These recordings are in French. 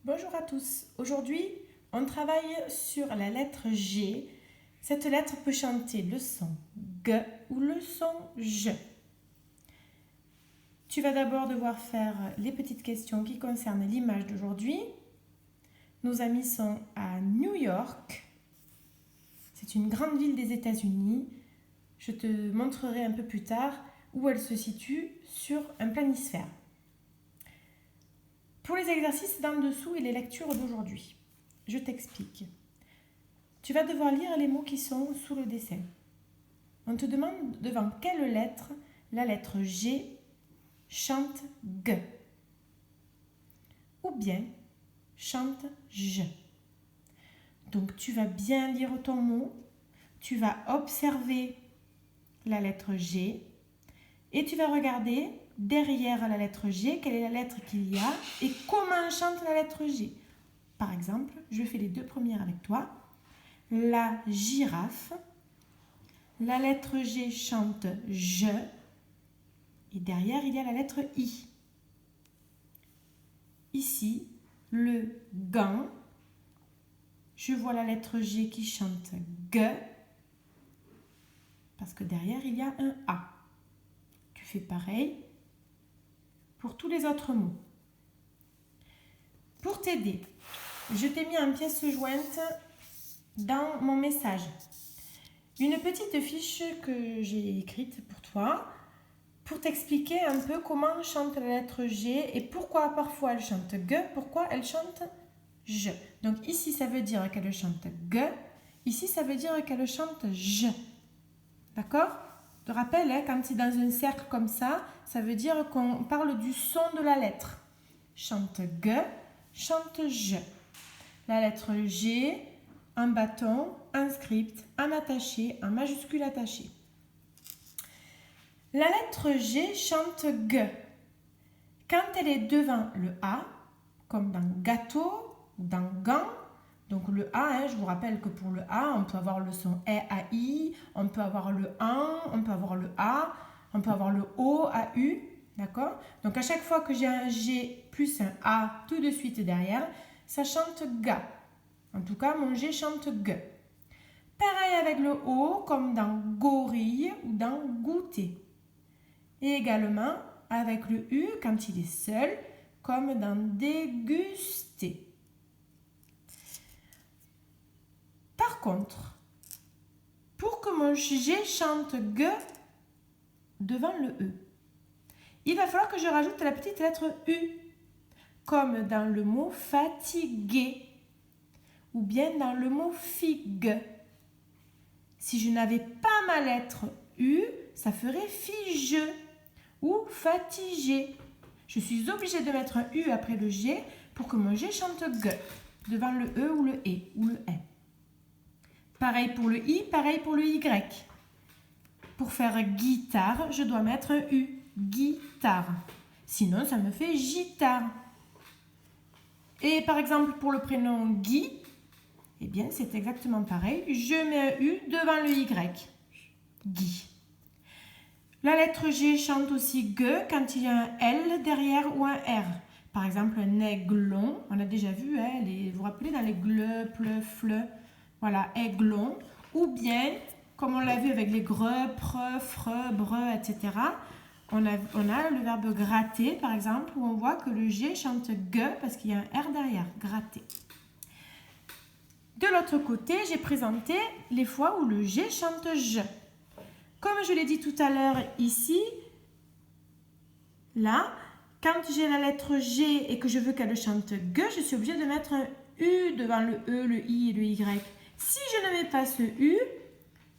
Bonjour à tous. Aujourd'hui, on travaille sur la lettre G. Cette lettre peut chanter le son G ou le son J. Tu vas d'abord devoir faire les petites questions qui concernent l'image d'aujourd'hui. Nos amis sont à New York. C'est une grande ville des États-Unis. Je te montrerai un peu plus tard où elle se situe sur un planisphère. Pour les exercices d'en dessous et les lectures d'aujourd'hui, je t'explique. Tu vas devoir lire les mots qui sont sous le dessin. On te demande devant quelle lettre la lettre G chante G ou bien chante J. Donc tu vas bien lire ton mot, tu vas observer la lettre G et tu vas regarder derrière la lettre G quelle est la lettre qu'il y a et comment chante la lettre G. Par exemple, je fais les deux premières avec toi. La girafe, la lettre G chante je et derrière il y a la lettre I. Ici, le gant, je vois la lettre G qui chante G parce que derrière il y a un A. Tu fais pareil pour tous les autres mots. Pour t'aider, je t'ai mis en pièce jointe dans mon message une petite fiche que j'ai écrite pour toi pour t'expliquer un peu comment chante la lettre G et pourquoi parfois elle chante G, pourquoi elle chante J. Donc ici ça veut dire qu'elle chante G, ici ça veut dire qu'elle chante J. D'accord? Je te rappelle, quand c'est dans un cercle comme ça, ça veut dire qu'on parle du son de la lettre. Chante G, chante J. La lettre G en bâton, en script, en attaché, en majuscule attachée. La lettre G chante G. Quand elle est devant le A, comme dans gâteau ou dans gant, donc le A, je vous rappelle que pour le A, on peut avoir le son E, A, I, on peut avoir le AN, on peut avoir le A, on peut avoir le O, A, U, d'accord? Donc à chaque fois que j'ai un G plus un A tout de suite derrière, ça chante ga. En tout cas, mon G chante G. Pareil avec le O, comme dans gorille ou dans goûter. Et également avec le U quand il est seul, comme dans déguster. Par contre, pour que mon G chante G devant le E, il va falloir que je rajoute la petite lettre U, comme dans le mot fatigué ou bien dans le mot figue. Si je n'avais pas ma lettre U, ça ferait fige ou fatigué. Je suis obligée de mettre un U après le G pour que mon G chante G devant le E ou le E ou le E. Pareil pour le I, pareil pour le Y. Pour faire guitare, je dois mettre un U, guitare. Sinon, ça me fait gitare. Et par exemple, pour le prénom Guy, eh bien, c'est exactement pareil. Je mets un U devant le Y. Guy. La lettre G chante aussi G quand il y a un L derrière ou un R. Par exemple, un aiglon. On a déjà vu, vous vous rappelez, dans les gle, ple, fle. Voilà, aiglon. Ou bien, comme on l'a vu avec les gre, pre, fre, bre, etc. On a le verbe gratter, par exemple, où on voit que le G chante G parce qu'il y a un R derrière. Gratter. De l'autre côté, j'ai présenté les fois où le G chante J. Comme je l'ai dit tout à l'heure ici, là, quand j'ai la lettre G et que je veux qu'elle chante G, je suis obligée de mettre un U devant le E, le I et le Y. Si je ne mets pas ce U,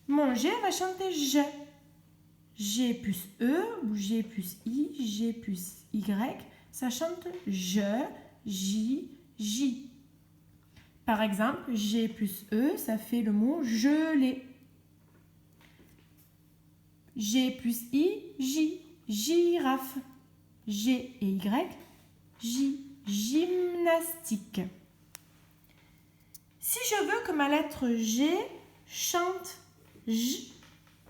mon G va chanter J. G plus E ou G plus I, G plus Y, ça chante je, J, J. Par exemple, G plus E, ça fait le mot gelé. G plus I, J, girafe. G et Y, J, gymnastique. Si je veux que ma lettre G chante J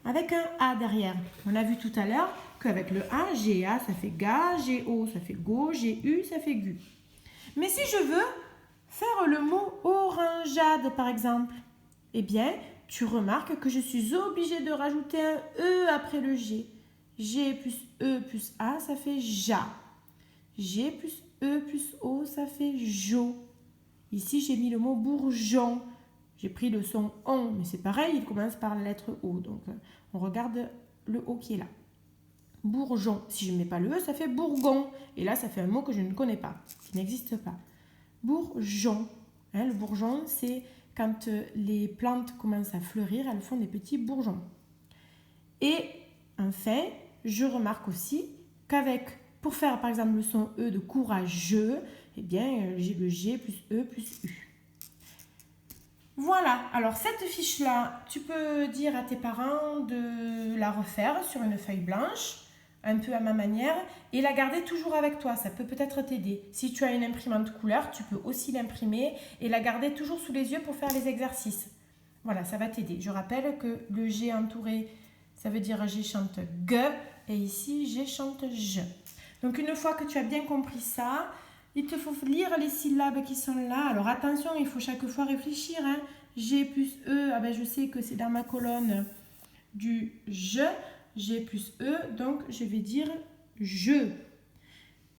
avec un A derrière, on a vu tout à l'heure qu'avec le A, GA ça fait ga, GO ça fait go, GU ça fait gu. Mais si je veux faire le mot orangeade, par exemple, eh bien, tu remarques que je suis obligée de rajouter un E après le G. G plus E plus A, ça fait ja. G plus E plus O, ça fait jo. Ici, j'ai mis le mot bourgeon. J'ai pris le son on, mais c'est pareil, il commence par la lettre O. Donc, on regarde le O qui est là. Bourgeon. Si je ne mets pas le E, ça fait bourgon. Et là, ça fait un mot que je ne connais pas, qui n'existe pas. Bourgeon. Hein, le bourgeon, c'est quand les plantes commencent à fleurir, elles font des petits bourgeons. Et enfin, je remarque aussi pour faire par exemple le son E de courageux, eh bien, j'ai le G plus E plus U. Voilà, alors cette fiche-là, tu peux dire à tes parents de la refaire sur une feuille blanche, un peu à ma manière, et la garder toujours avec toi, ça peut peut-être t'aider. Si tu as une imprimante couleur, tu peux aussi l'imprimer et la garder toujours sous les yeux pour faire les exercices. Voilà, ça va t'aider. Je rappelle que le G entouré, ça veut dire G chante G, et ici G chante je. Donc une fois que tu as bien compris ça, il te faut lire les syllabes qui sont là. Alors attention, il faut chaque fois réfléchir. Hein. G plus E, ah ben je sais que c'est dans ma colonne du je. G plus E, donc je vais dire je.